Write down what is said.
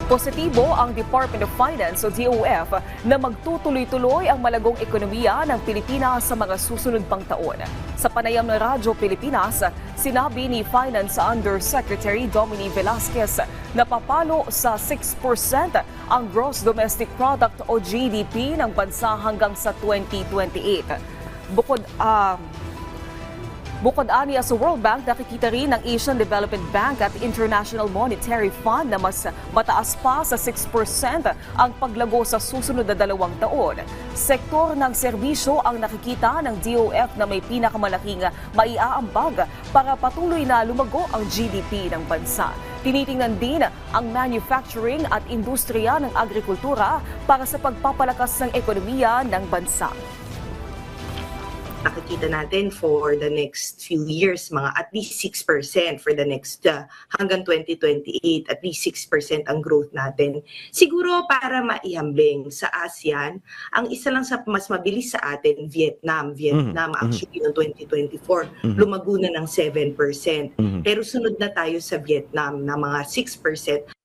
Positibo ang Department of Finance o DOF na magtutuloy-tuloy ang malagong ekonomiya ng Pilipinas sa mga susunod pang taon. Sa panayam ng Radyo Pilipinas, sinabi ni Finance Undersecretary Dominic Velasquez na papalo sa 6% ang Gross Domestic Product o GDP ng bansa hanggang sa 2028. Bukod aniya sa World Bank, nakikita rin ng Asian Development Bank at International Monetary Fund na mas mataas pa sa 6% ang paglago sa susunod na 2 taon. Sektor ng serbisyo ang nakikita ng DOF na may pinakamalaking maiaambag para patuloy na lumago ang GDP ng bansa. Tinitingnan din ang manufacturing at industriya ng agrikultura para sa pagpapalakas ng ekonomiya ng bansa. Nakikita natin for the next few years, mga at least 6% for the next hanggang 2028, at least 6% ang growth natin. Siguro para maihambing sa ASEAN, ang isa lang sa mas mabilis sa atin, Vietnam actually noong 2024, lumago na ng 7%. Pero sunod na tayo sa Vietnam na mga 6%.